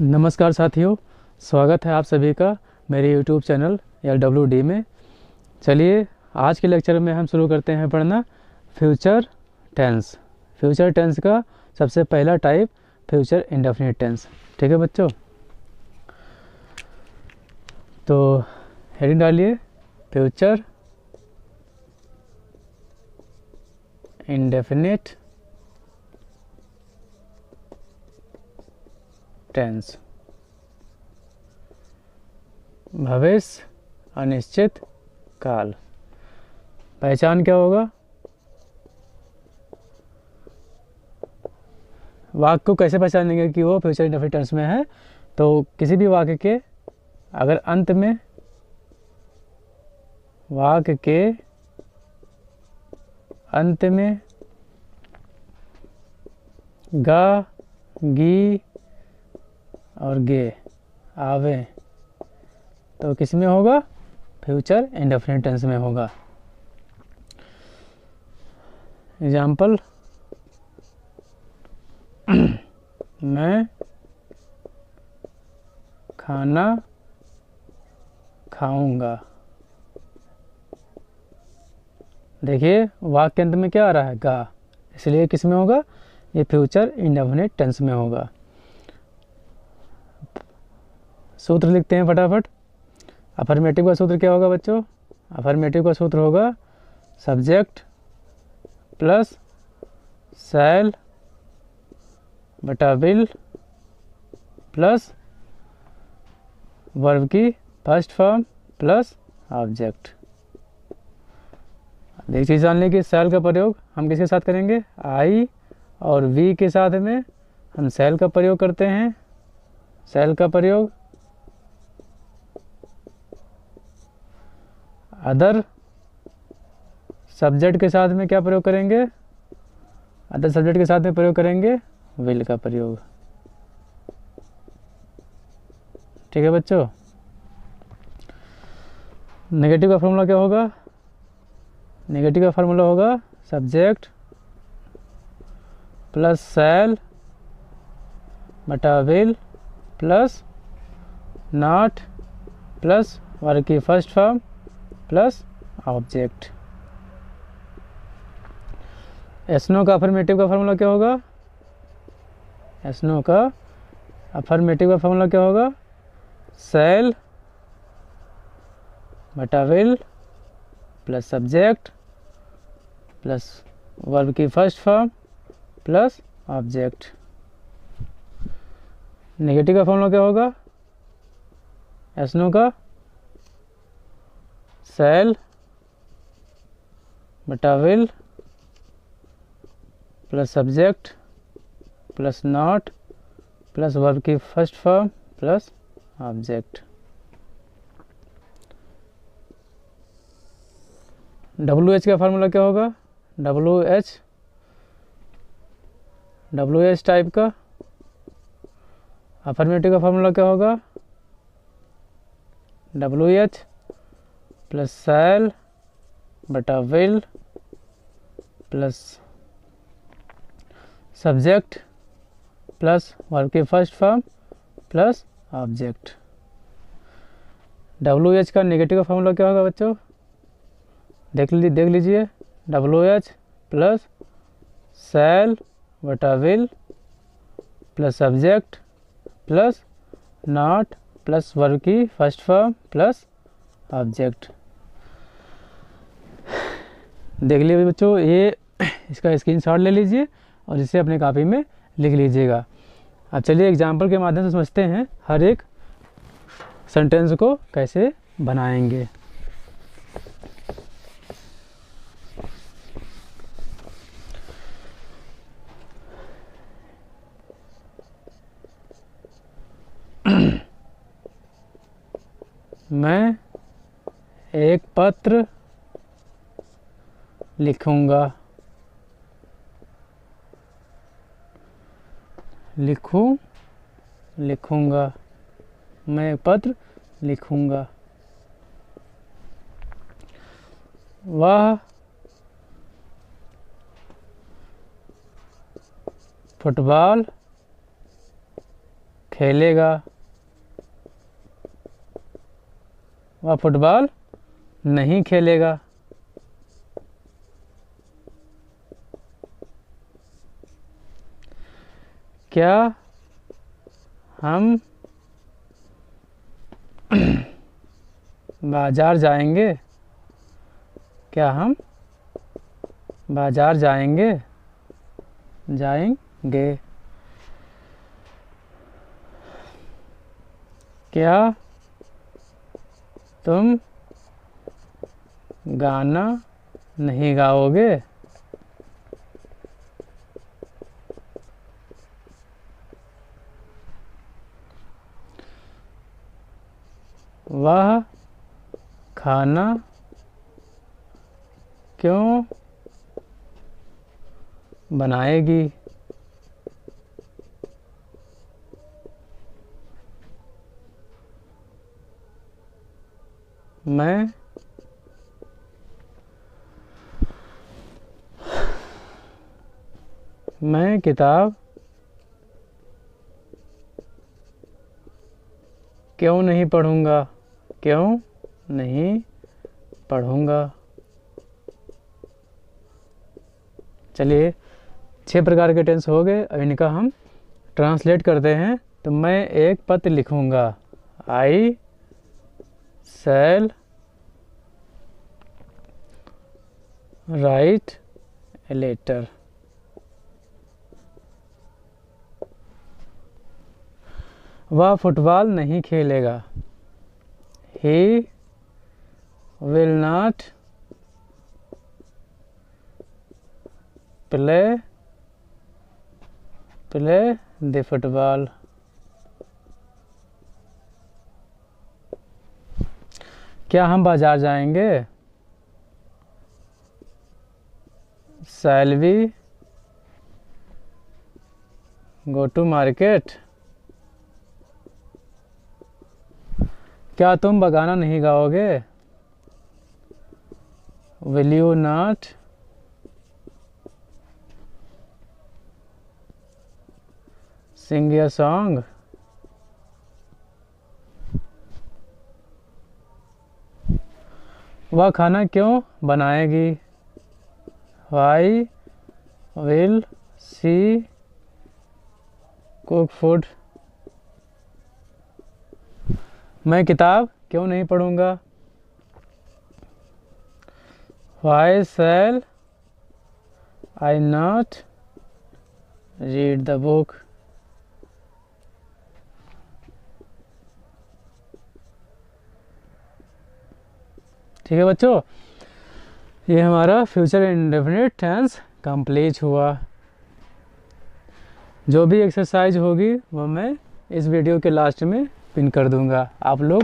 नमस्कार साथियों, स्वागत है आप सभी का मेरे यूट्यूब चैनल LWD में। चलिए आज के लेक्चर में हम शुरू करते हैं पढ़ना फ्यूचर टेंस। फ्यूचर टेंस का सबसे पहला टाइप फ्यूचर इंडेफिनिट टेंस। ठीक है बच्चों, तो हेडिंग डालिए फ्यूचर इंडेफिनिट टेंस। भविष्य अनिश्चित काल। पहचान क्या होगा? वाक्य को कैसे पहचानेंगे कि वो फ्यूचर इंडेफिनिट टेंस में है? तो किसी भी वाक्य के अगर अंत में वाक्य के अंत में गा, गी और गे आवे तो किस में होगा? फ्यूचर इंडेफिनिट टेंस में होगा। एग्जाम्पल, मैं खाना खाऊंगा। देखिए वाक्य अंत में क्या आ रहा है? गा, इसलिए किस में होगा? ये फ्यूचर इंडेफिनिट टेंस में होगा। सूत्र लिखते हैं फटाफट। अफर्मेटिव का सूत्र क्या होगा बच्चों? अफर्मेटिव का सूत्र होगा सब्जेक्ट प्लस शैल बटा विल प्लस वर्ब की फर्स्ट फॉर्म प्लस ऑब्जेक्ट। एक चीज़ जान लें कि शैल का प्रयोग हम किसके साथ करेंगे? आई और वी के साथ में हम शैल का प्रयोग करते हैं। शैल का प्रयोग अदर सब्जेक्ट के साथ में क्या प्रयोग करेंगे? अदर सब्जेक्ट के साथ में प्रयोग करेंगे विल का प्रयोग। ठीक है बच्चों। नेगेटिव का फॉर्मूला क्या होगा? नेगेटिव का फॉर्मूला होगा सब्जेक्ट प्लस शैल बटा will plus not plus verb की फर्स्ट फॉर्म प्लस ऑब्जेक्ट। एसनो का अफर्मेटिव का फॉर्मूला क्या होगा? एसनो का अफर्मेटिव का फॉर्मूला क्या होगा? शैल बटा will plus subject plus verb की first form plus object. Negative का फॉर्मूला क्या होगा? एसनो का शैल बटा will plus subject plus not plus verb की first form plus object. WH का फार्मूला क्या होगा? WH टाइप का अफर्मेटिव का फार्मूला क्या होगा? WH प्लस शैल बटा will plus subject plus verb की first form plus object. WH का नेगेटिव का फार्मूला क्या होगा बच्चों? देख लीजिए WH प्लस शैल बटा will plus subject plus not plus verb की फर्स्ट फॉर्म प्लस ऑब्जेक्ट। देख लीजिए बच्चों, ये इसका स्क्रीनशॉट ले लीजिए और इसे अपने कॉपी में लिख लीजिएगा। अब चलिए एग्जाम्पल के माध्यम से समझते हैं हर एक सेंटेंस को कैसे बनाएंगे। मैं एक पत्र लिखूंगा। लिखूंगा। मैं एक पत्र लिखूंगा। वह फुटबॉल खेलेगा, वह फुटबॉल नहीं खेलेगा। क्या हम बाजार जाएंगे? क्या हम बाजार जाएंगे? जाएंगे। क्या तुम गाना नहीं गाओगे? वह खाना क्यों बनाएगी? मैं किताब क्यों नहीं पढ़ूंगा? क्यों नहीं पढ़ूंगा? चलिए 6 प्रकार के टेंस हो गए। अब इनका हम ट्रांसलेट करते हैं। तो मैं एक पत्र लिखूंगा। आई शैल राइट ए लेटर। वह फुटबॉल नहीं खेलेगा। He will not play the football. क्या हम बाजार जाएंगे? Shall we go to market? क्या तुम गाना नहीं गाओगे? Will you not sing a song? वह खाना क्यों बनाएगी? Why will she cook food? मैं किताब क्यों नहीं पढ़ूंगा? Why shall I not read the book? ठीक है बच्चों, ये हमारा फ्यूचर इंडेफिनिट टेंस कंप्लीट हुआ। जो भी एक्सरसाइज होगी वो मैं इस वीडियो के लास्ट में पिन कर दूंगा। आप लोग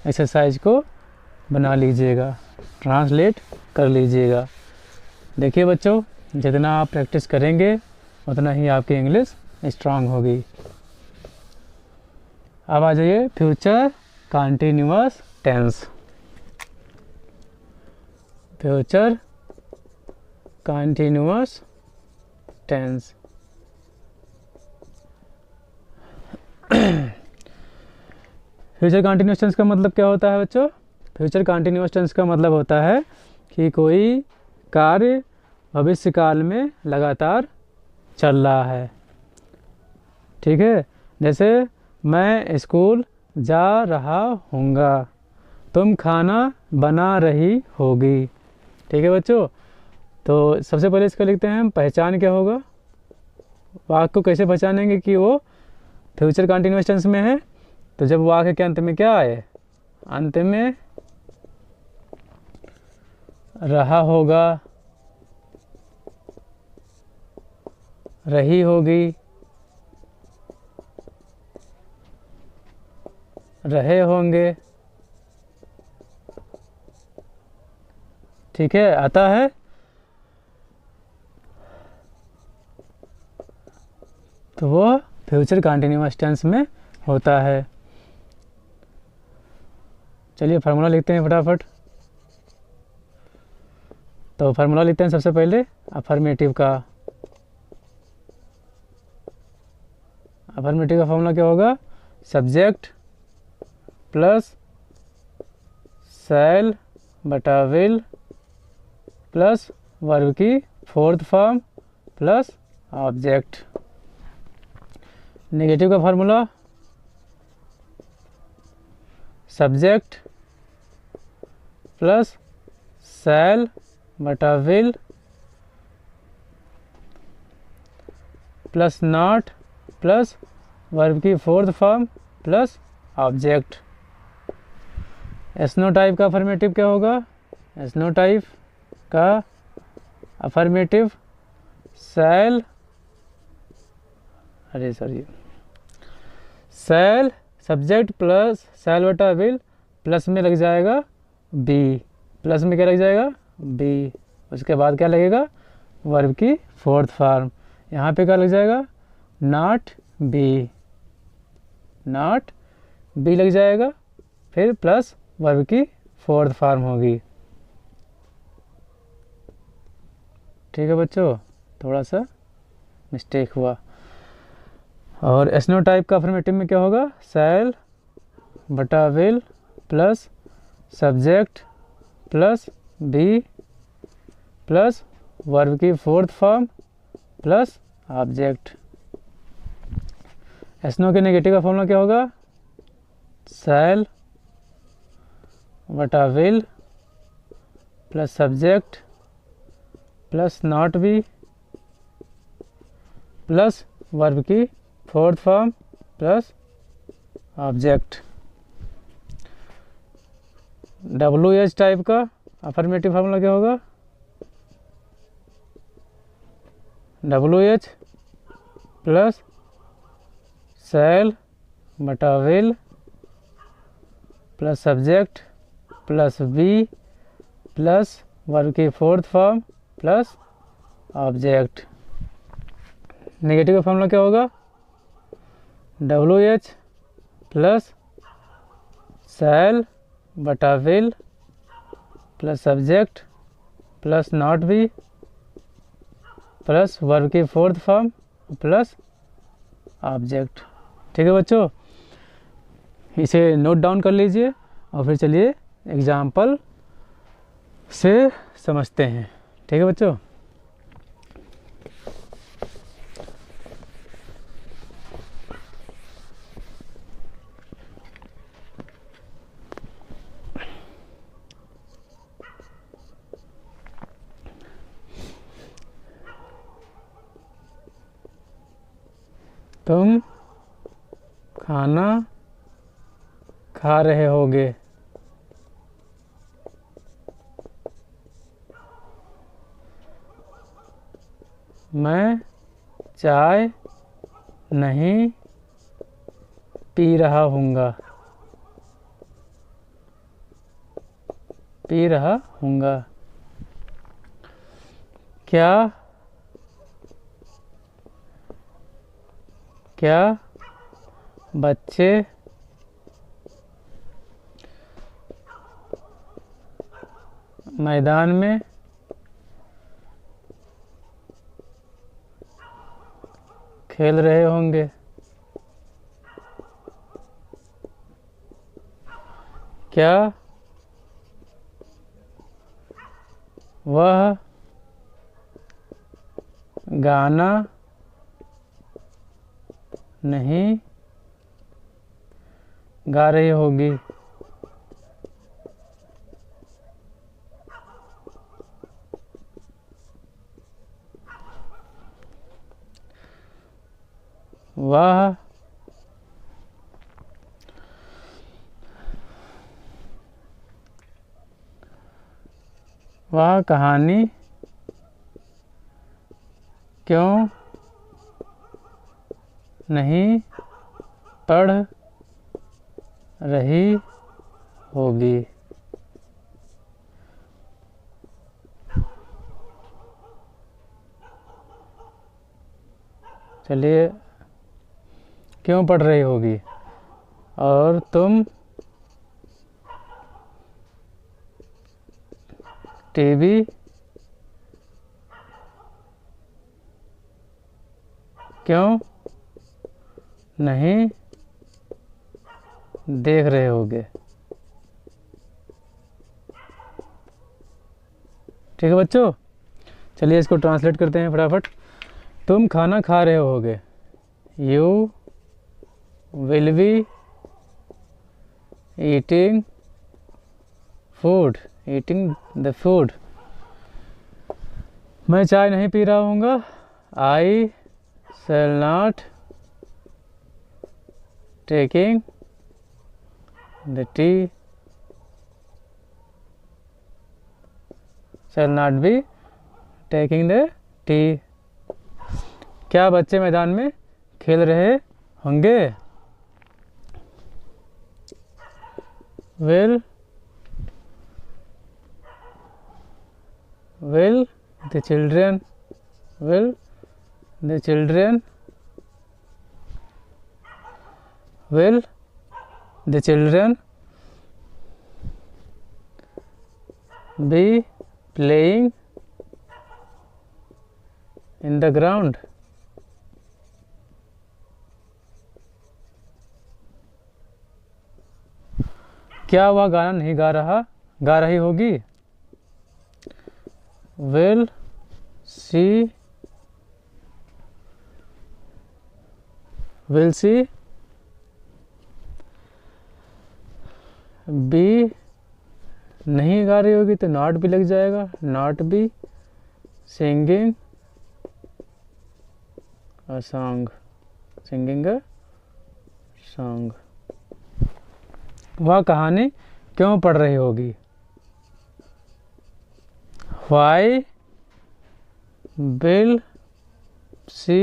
एक्सरसाइज को बना लीजिएगा, ट्रांसलेट कर लीजिएगा। देखिए बच्चों, जितना आप प्रैक्टिस करेंगे उतना ही आपकी इंग्लिश स्ट्रांग होगी। अब आ जाइए future continuous tense. Future continuous tense. Future continuous tense का मतलब क्या होता है बच्चों? फ्यूचर कंटिन्यूअस टेंस का मतलब होता है कि कोई कार्य भविष्य काल में लगातार चल रहा है। ठीक है, जैसे मैं स्कूल जा रहा हूँगा, तुम खाना बना रही होगी। ठीक है बच्चों, तो सबसे पहले इसका लिखते हैं हम पहचान क्या होगा। वाक्य को कैसे पहचानेंगे कि वो फ्यूचर कंटिन्यूअस टेंस में है? तो जब वाक्य के अंत में क्या आए, अंत में रहा होगा, रही होगी, रहे होंगे। ठीक है, आता है। तो वो फ्यूचर कंटिन्यूअस टेंस में होता है। चलिए फार्मूला लिखते हैं फटाफट। तो फार्मूला लिखते हैं सबसे पहले अफर्मेटिव का। अफर्मेटिव का फार्मूला क्या होगा? सब्जेक्ट प्लस शैल बटा विल प्लस वर्ब की fourth form plus object. Negative का फार्मूला सब्जेक्ट प्लस शैल बटा will plus not plus verb की फोर्थ फॉर्म प्लस ऑब्जेक्ट। एस्नोटाइप का अफर्मेटिव क्या होगा? एस्नोटाइप का अफर्मेटिव शैल शैल सब्जेक्ट प्लस शैल बटा विल प्लस में लग जाएगा बी, प्लस में क्या लग जाएगा? बी। उसके बाद क्या लगेगा? वर्ब की फोर्थ फॉर्म। यहाँ पे क्या लग जाएगा? नॉट बी, नॉट बी लग जाएगा, फिर प्लस वर्ब की फोर्थ फॉर्म होगी। ठीक है बच्चों, थोड़ा सा मिस्टेक हुआ। और एस्नोटाइप का अफर्मेटिव में क्या होगा? शैल बटा will plus subject plus be plus verb की fourth form plus object. Yes no के नेगेटिव का फॉर्मूला क्या होगा? शैल बटा will plus subject plus not be plus verb की fourth form plus object. WH type का अफर्मेटिव फार्मूला क्या होगा? WH प्लस शैल बटा will plus subject plus be plus verb की fourth form plus object. Negative का formula क्या होगा? WH plus shall बटा will plus subject plus not be plus verb की फोर्थ फॉर्म प्लस ऑब्जेक्ट। ठीक है बच्चों, इसे नोट डाउन कर लीजिए और फिर चलिए एग्जाम्पल से समझते हैं। ठीक है बच्चों। तुम खाना खा रहे होगे। मैं चाय नहीं पी रहा हूँगा, पी रहा हूँगा। क्या क्या बच्चे मैदान में खेल रहे होंगे? क्या वह गाना नहीं गा रही होगी? वह कहानी क्यों नहीं पढ़ रही होगी? चलिए, क्यों पढ़ रही होगी? और तुम टीवी क्यों नहीं देख रहे होगे। ठीक है बच्चों, चलिए इसको ट्रांसलेट करते हैं फटाफट। तुम खाना खा रहे होगे, you will be eating food, eating the food. मैं चाय नहीं पी रहा हूँगा, I shall not taking the tea, shall not be taking the tea. क्या बच्चे मैदान में खेल रहे होंगे, विल the children will the children will the children be playing in the ground? क्या वह गाना नहीं गा रही होगी, will she be नहीं गा रही होगी तो नॉट भी लग जाएगा, not be singing a song, singing a song. वह कहानी क्यों पढ़ रही होगी, Why will she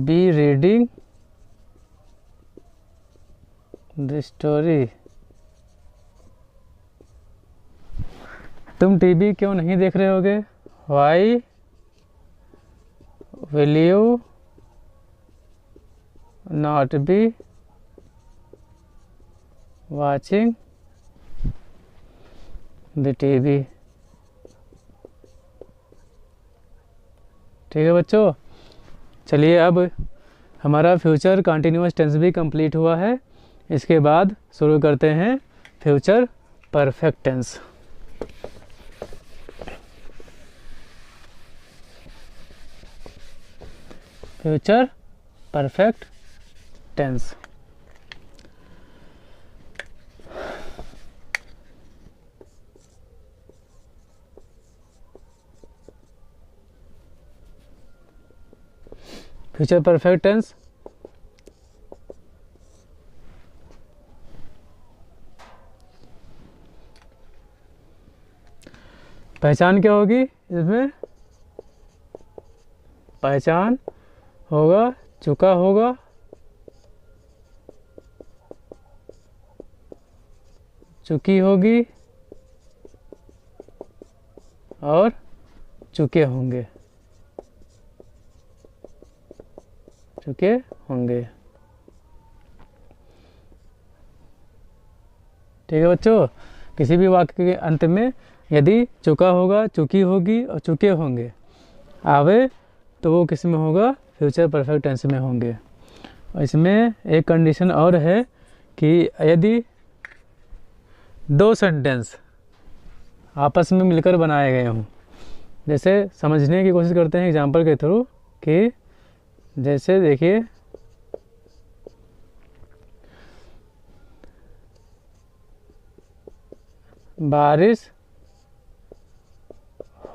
be reading the story? तुम टीवी क्यों नहीं देख रहे होगे, Why will you not be watching the TV? ठीक है बच्चों, चलिए अब हमारा फ्यूचर कंटिन्यूअस टेंस भी कंप्लीट हुआ है। इसके बाद शुरू करते हैं future perfect tense. Future perfect tense. Future perfect tense पहचान क्या होगी इसमें, पहचान होगा, चुका होगा, चुकी होगी और चुके होंगे, चुके होंगे। ठीक है बच्चों, किसी भी वाक्य के अंत में यदि चुका होगा, चुकी होगी और चुके होंगे आवे तो वो किस में होगा, फ्यूचर परफेक्ट टेंस में होंगे। और इसमें एक कंडीशन और है कि यदि दो सेंटेंस आपस में मिलकर बनाए गए हों, जैसे समझने की कोशिश करते हैं एग्जांपल के थ्रू कि जैसे देखिए बारिश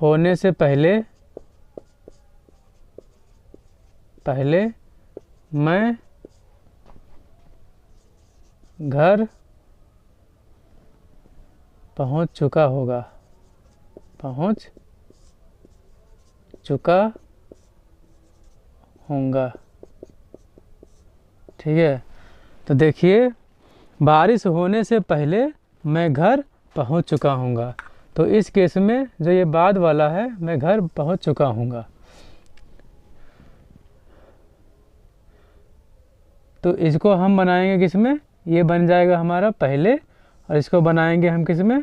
होने से पहले मैं घर पहुंच चुका होगा, पहुंच चुका होऊंगा। ठीक है, तो देखिए बारिश होने से पहले मैं घर पहुंच चुका हूँगा, तो इस केस में जो ये बाद वाला है मैं घर पहुंच चुका हूँगा, तो इसको हम बनाएंगे किस में, ये बन जाएगा हमारा पहले, और इसको बनाएंगे हम किस में,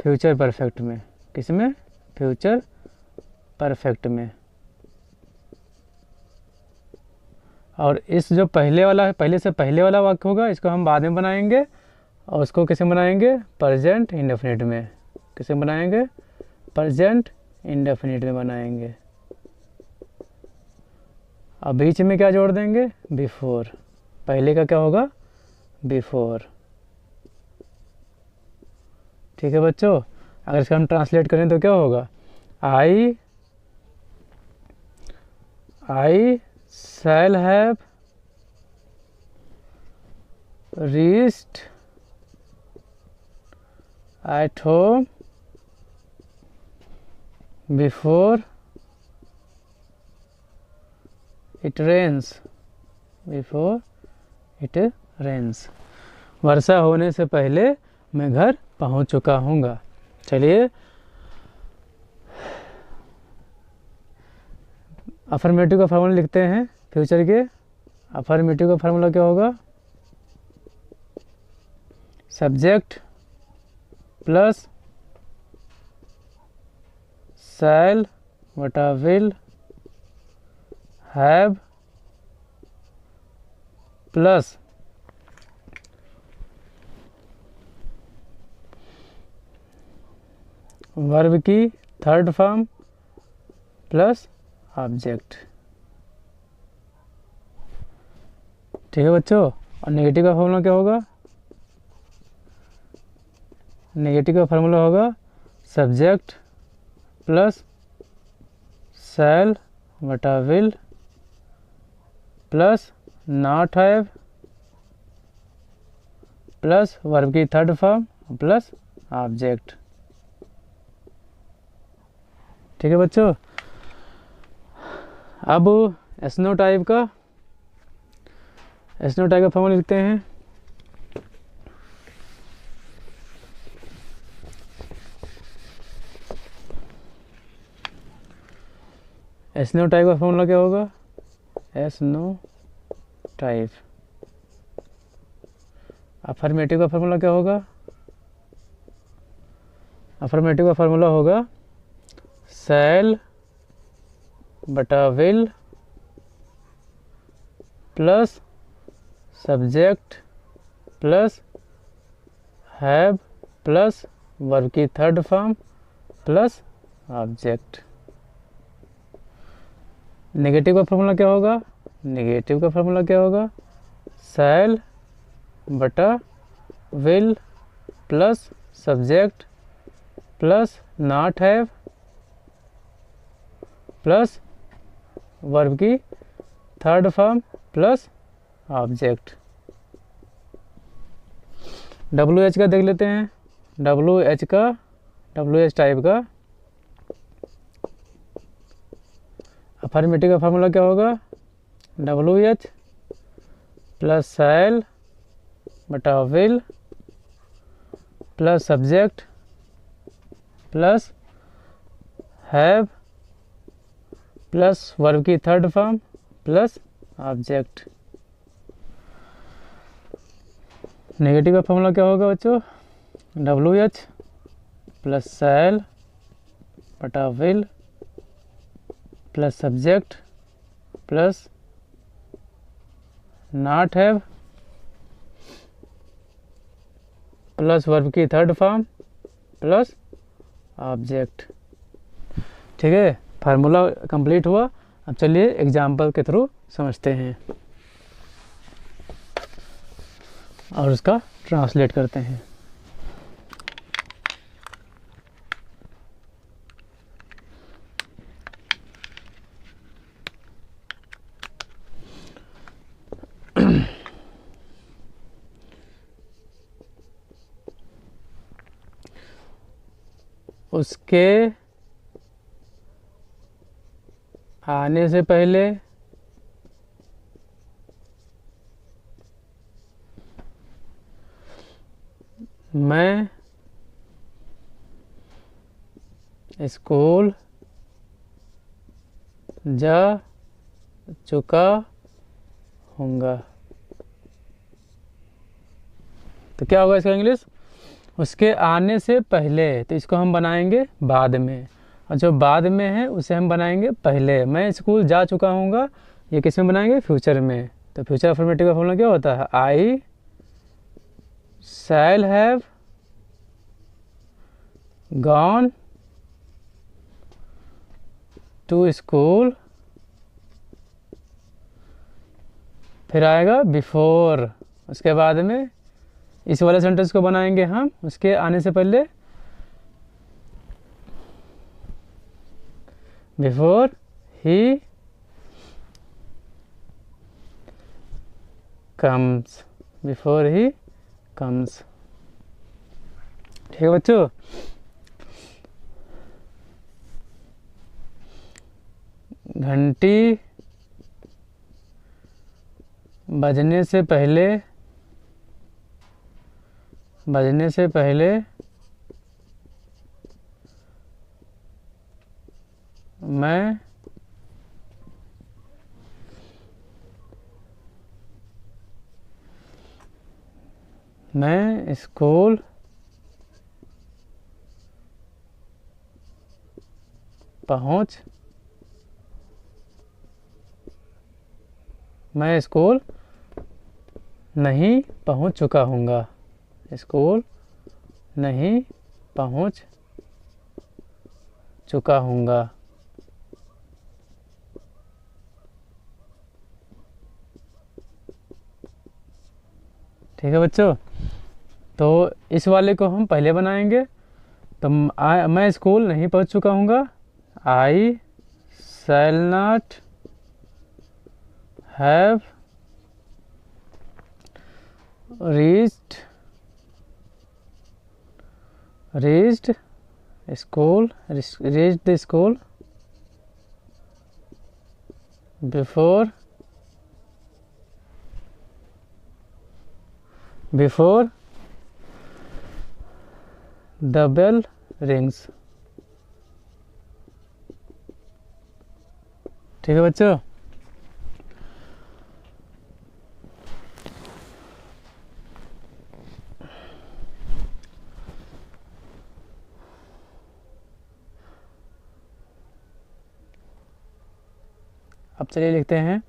फ्यूचर परफेक्ट में। किस में, फ्यूचर परफेक्ट में। और इस जो पहले वाला है, पहले से पहले वाला वाक्य होगा, इसको हम बाद में बनाएंगे और उसको कैसे बनाएंगे, प्रेजेंट इंडेफिनिट में। कैसे बनाएंगे, प्रेजेंट इंडेफिनिट में बनाएंगे। अब बीच में क्या जोड़ देंगे, बिफोर। पहले का क्या होगा, बिफोर। ठीक है बच्चों, अगर इसका हम ट्रांसलेट करें तो क्या होगा, I shall have reached at home before it rains. Before it rains, वर्षा होने से पहले मैं घर पहुंच चुका हूँगा। चलिए अफर्मेटिव का फार्मूला लिखते हैं फ्यूचर के। अफर्मेटिव का फार्मूला क्या होगा, सब्जेक्ट प्लस शैल बटा विल हैव प्लस वर्ब की थर्ड फॉर्म प्लस ऑब्जेक्ट। ठीक है बच्चों, और नेगेटिव का फॉर्मूला क्या होगा, नेगेटिव का फार्मूला होगा सब्जेक्ट प्लस शैल बटा will plus not have plus verb की थर्ड फॉर्म प्लस ऑब्जेक्ट। ठीक है बच्चों, अब एसनो टाइप का फॉर्मूला लिखते हैं। एसनो टाइप का फॉर्मूला क्या होगा, एसनो टाइप। अफर्मेटिव का फॉर्मूला क्या होगा, अफर्मेटिव का फॉर्मूला होगा शैल बटा will plus subject plus have plus verb की third form plus object. Negative का फॉर्मूला क्या होगा, नेगेटिव का फॉर्मूला क्या होगा, शैल बटा will plus subject plus not have plus verb की third form plus object. WH का देख लेते हैं, WH टाइप का अफर्मेटिव का फार्मूला क्या होगा, WH प्लस शैल बटा will plus subject plus have plus verb की third form plus object. Negative का फॉर्मूला क्या होगा बच्चों, WH प्लस शैल बटा will plus subject plus not have plus verb की थर्ड फॉर्म प्लस ऑब्जेक्ट। ठीक है, फार्मूला कंप्लीट हुआ। अब चलिए एग्जाम्पल के थ्रू समझते हैं और उसका ट्रांसलेट करते हैं। उसके आने से पहले मैं स्कूल जा चुका हूँगा। तो क्या होगा इसका इंग्लिश, उसके आने से पहले, तो इसको हम बनाएंगे बाद में, और जो बाद में है उसे हम बनाएंगे पहले। मैं स्कूल जा चुका हूँगा, ये किस में बनाएंगे, फ्यूचर में। तो फ्यूचर अफर्मेटिव का फॉर्मूला क्या होता है, I shall have gone to school, फिर आएगा बिफोर, उसके बाद में इस वाले सेंटेंस को बनाएंगे हम उसके आने से पहले, before he comes, before he comes. ठीक है बच्चों। घंटी बजने से पहले, बजने से पहले मैं स्कूल पहुंच, मैं स्कूल नहीं पहुंच चुका हूँगा, स्कूल नहीं पहुंच चुका हूँगा। ठीक है बच्चों। तो इस वाले को हम पहले बनाएंगे। तो मैं स्कूल नहीं पहुंच चुका हूँगा, I shall not have reached school, reached the school before the bell rings. ठीक है बच्चों। अब चलिए लिखते हैं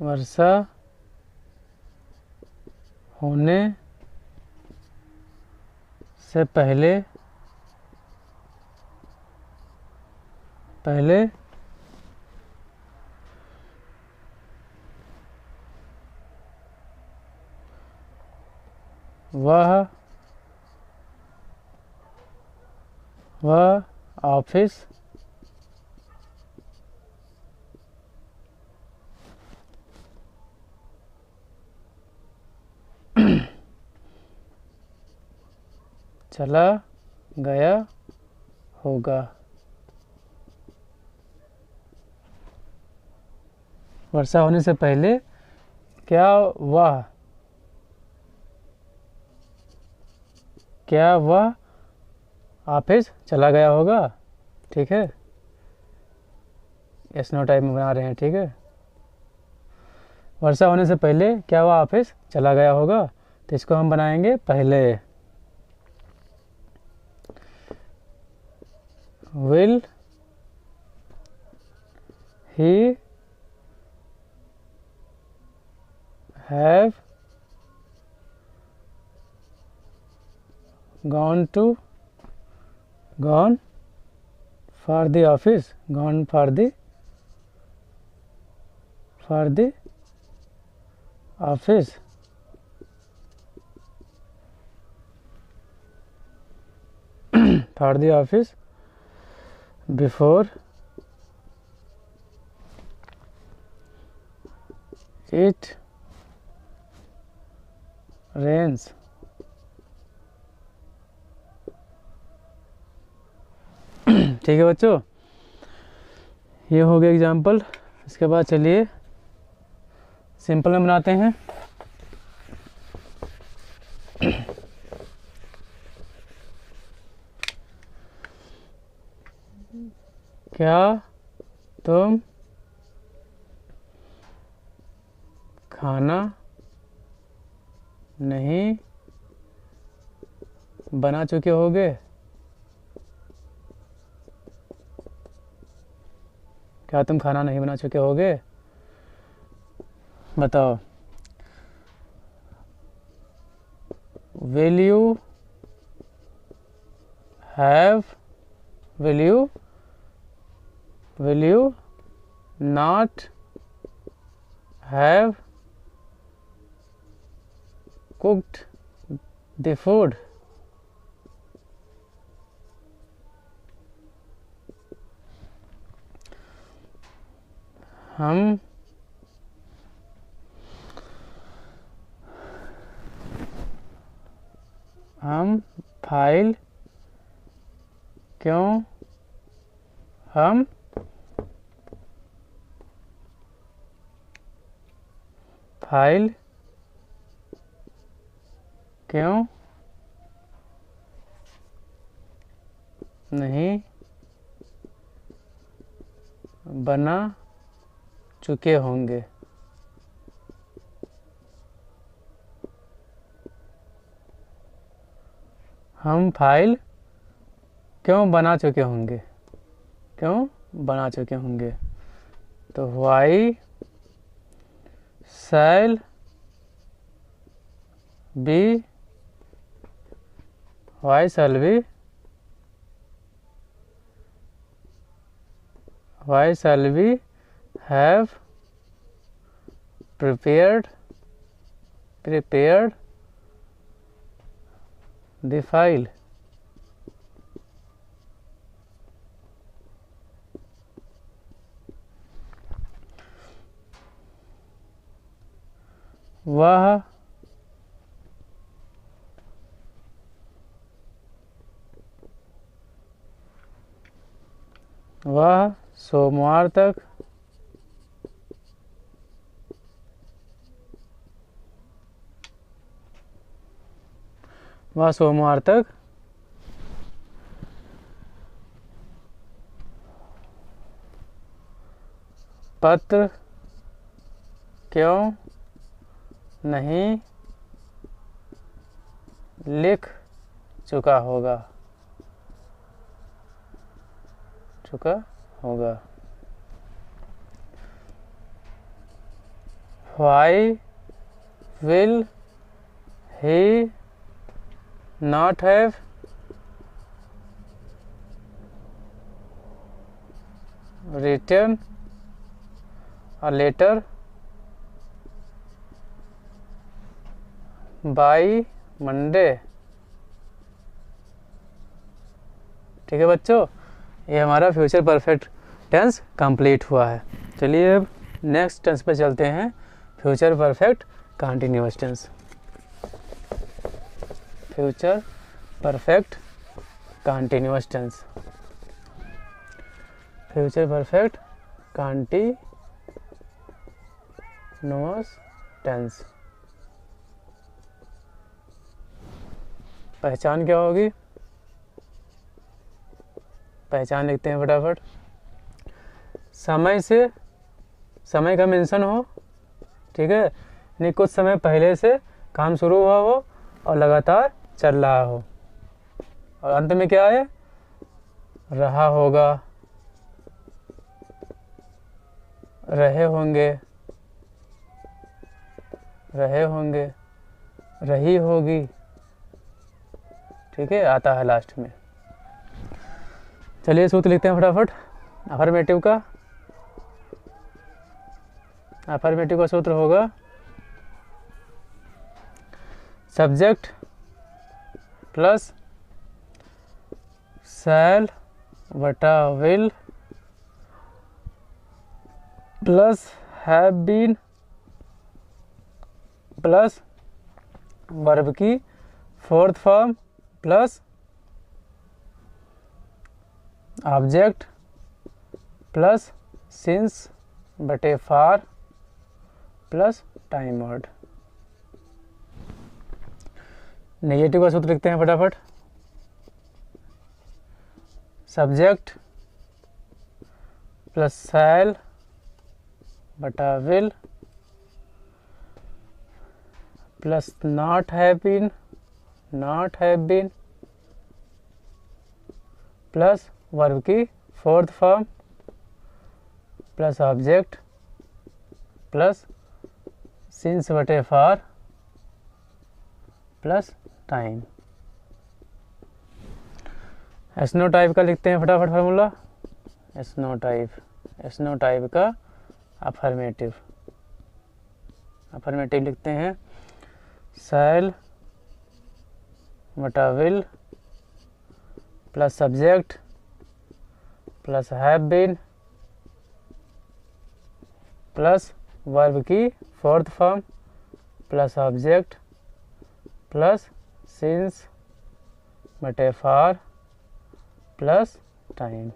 वर्षा होने से पहले वह ऑफिस चला गया होगा। वर्षा होने से पहले क्या वह ऑफिस चला गया होगा। ठीक है, यस नो टाइप में बना रहे हैं। ठीक है, वर्षा होने से पहले क्या वह ऑफिस चला गया होगा, तो इसको हम बनाएंगे पहले। Will he have gone for the office, gone for the office for the office before it rains। ठीक है बच्चों, ये हो गया एग्जाम्पल। इसके बाद चलिए सिंपल में बनाते हैं। क्या तुम खाना नहीं बना चुके होगे? क्या तुम खाना नहीं बना चुके होगे? बताओ। Will you have, will you not have cooked the food? हम फाइल क्यों नहीं बना चुके होंगे? हम फाइल क्यों बना चुके होंगे? तो why shall be have prepared the file? वह सोमवार तक पत्र क्यों नहीं लिख चुका होगा? Why will he not have written a letter by Monday? ठीक है बच्चों, ये हमारा फ्यूचर परफेक्ट टेंस कंप्लीट हुआ है। चलिए अब नेक्स्ट टेंस पे चलते हैं, future perfect continuous tense. Future perfect continuous tense. Future perfect continuous tense. पहचान क्या होगी? पहचान लिखते हैं फटाफट। समय का मेंशन हो, ठीक है, नहीं कुछ समय पहले से काम शुरू हुआ हो और लगातार चल रहा हो, और अंत में क्या है? रहा होगा, रहे होंगे, रही होगी, ठीक है, आता है लास्ट में। चलिए सूत्र लिखते हैं फटाफट अफर्मेटिव का। अफर्मेटिव का सूत्र होगा सब्जेक्ट प्लस शैल बटा will plus have been plus verb की fourth form plus object plus since बटे for plus time word. Negative का सूत्र लिखते हैं फटाफट। सब्जेक्ट प्लस शैल बटा will plus not have been plus verb की fourth form plus object plus since बटे for plus time. Yes no type का लिखते हैं फटाफट फार्मूला। एसनो टाइप का अफर्मेटिव लिखते हैं शैल बटा will plus subject plus have been plus verb की fourth form plus object plus since बटे फॉर प्लस टाइम।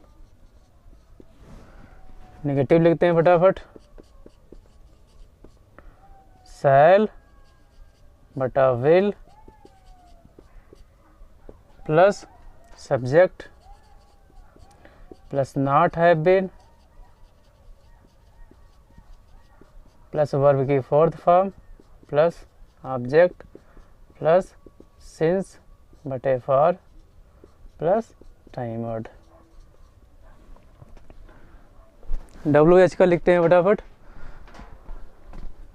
नेगेटिव लिखते हैं फटाफट शैल बटा will plus subject plus not have been plus verb की fourth form plus object plus since बटे for plus time word. WH का लिखते हैं फटाफट।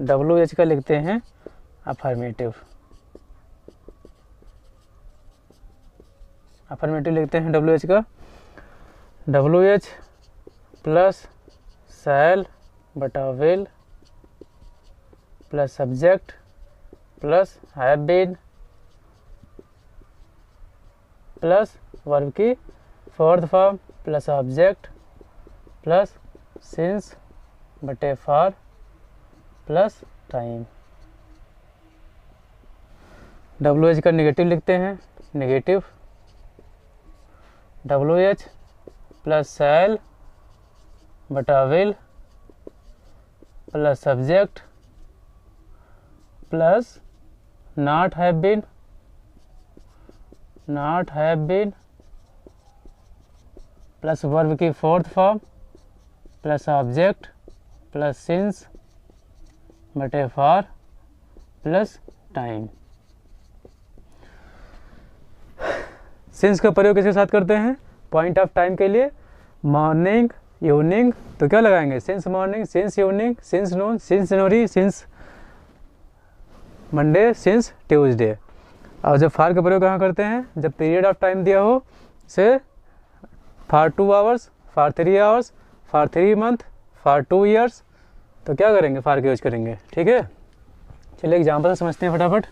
WH का लिखते हैं अफर्मेटिव लिखते हैं WH का। WH प्लस शैल बटा will plus subject plus have been plus verb की fourth form plus object plus since बटे फॉर प्लस टाइम। WH का नेगेटिव लिखते हैं। नेगेटिव WH प्लस शैल बटा will plus subject plus not have been plus verb की fourth form plus object plus since बटे for plus time. Since का प्रयोग किसके साथ करते हैं? पॉइंट ऑफ टाइम के लिए मॉर्निंग इवनिंग, तो क्या लगाएंगे? Since morning, since evening, since noon, since January, since Monday, since Tuesday. और जब फार का प्रयोग कहाँ करते हैं? जब पीरियड ऑफ टाइम दिया हो, से for 2 hours, for 3 hours, for 3 month, for 2 years, तो क्या करेंगे? फार का यूज करेंगे। ठीक है, चलिए एग्जाम्पल समझते हैं फटाफट।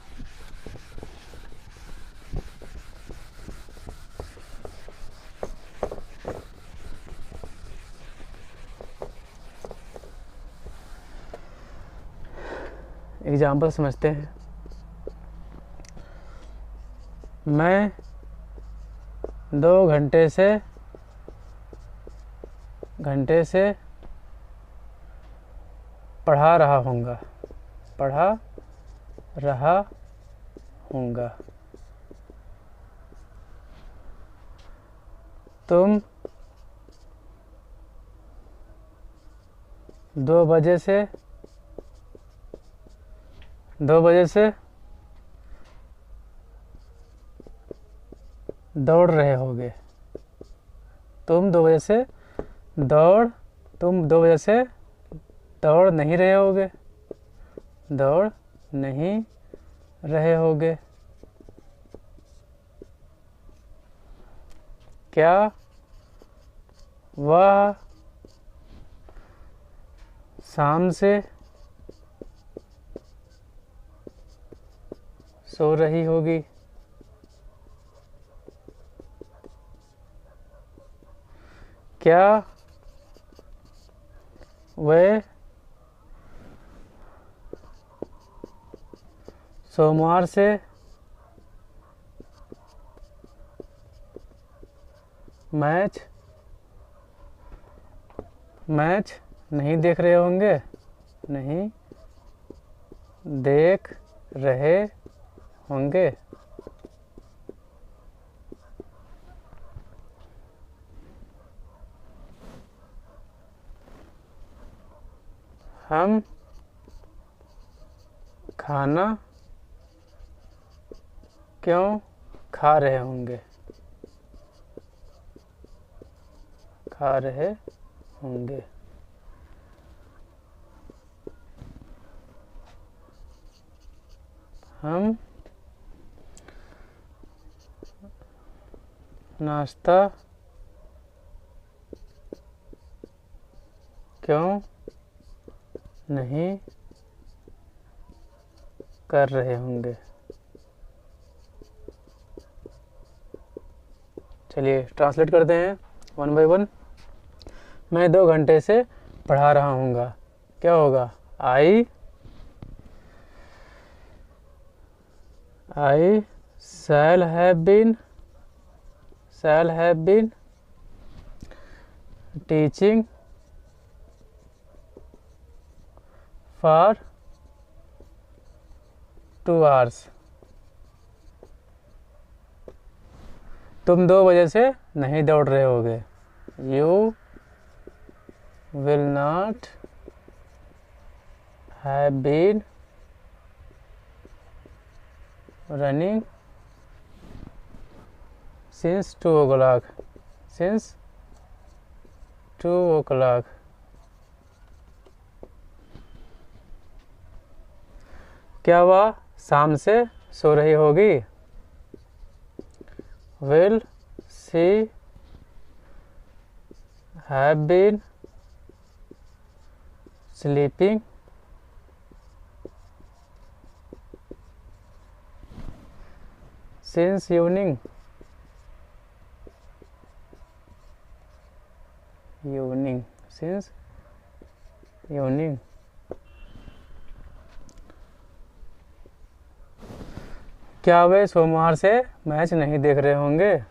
एग्जाम्पल समझते हैं। मैं 2 घंटे से पढ़ा रहा हूँगा। तुम 2 बजे से दौड़ रहे होगे। तुम 2 बजे से दौड़ नहीं रहे होगे। क्या वह शाम से सो रही होगी? क्या वह सोमवार से मैच नहीं देख रहे होंगे? हम खाना क्यों खा रहे होंगे? खा रहे होंगे। हम नाश्ता क्यों नहीं कर रहे होंगे। चलिए ट्रांसलेट करते हैं वन बाय वन। मैं 2 घंटे से पढ़ा रहा हूँगा, क्या होगा? आई shall have been teaching for 2 hours। तुम 2 बजे से नहीं दौड़ रहे होगे। You will not have been running since 2 o'clock। क्या वह शाम से सो रही होगी? Will she have been sleeping since evening? Since evening। क्या वे सोमवार से मैच नहीं देख रहे होंगे?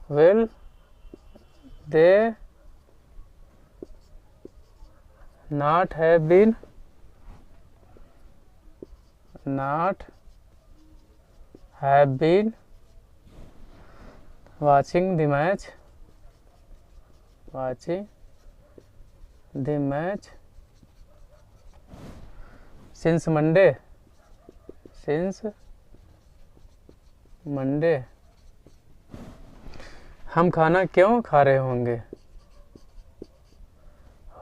Will they not have been watching the match since Monday? हम खाना क्यों खा रहे होंगे?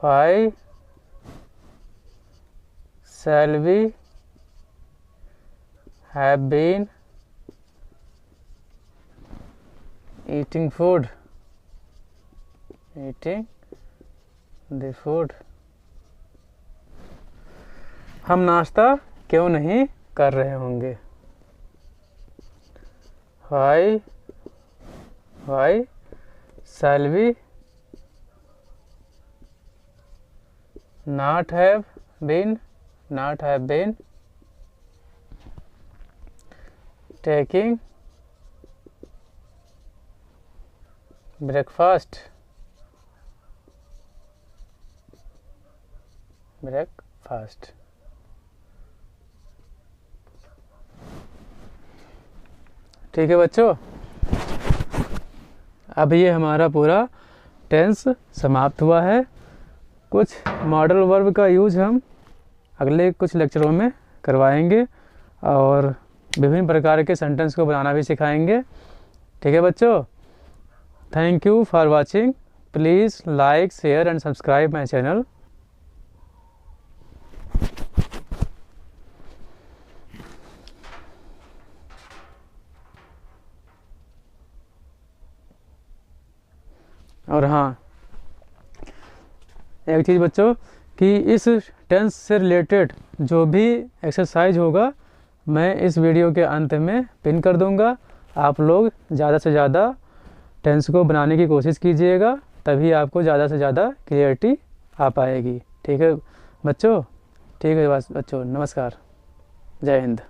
Why shall we have been eating the food? हम नाश्ता क्यों नहीं कर रहे होंगे? Why shall we not have been taking breakfast? ठीक है बच्चों, अब ये हमारा पूरा टेंस समाप्त हुआ है। कुछ मॉडल वर्ब का यूज हम अगले कुछ लेक्चरों में करवाएंगे और विभिन्न प्रकार के सेंटेंस को बनाना भी सिखाएंगे। ठीक है बच्चों, thank you for watching. Please like, share and subscribe my channel. और हाँ, एक चीज़ बच्चों कि इस टेंस से रिलेटेड जो भी एक्सरसाइज होगा मैं इस वीडियो के अंत में पिन कर दूंगा। आप लोग ज़्यादा से ज़्यादा टेंस को बनाने की कोशिश कीजिएगा, तभी आपको ज़्यादा से ज़्यादा क्लियरिटी आ पाएगी। ठीक है बच्चों, ठीक है बच्चों, नमस्कार, जय हिंद।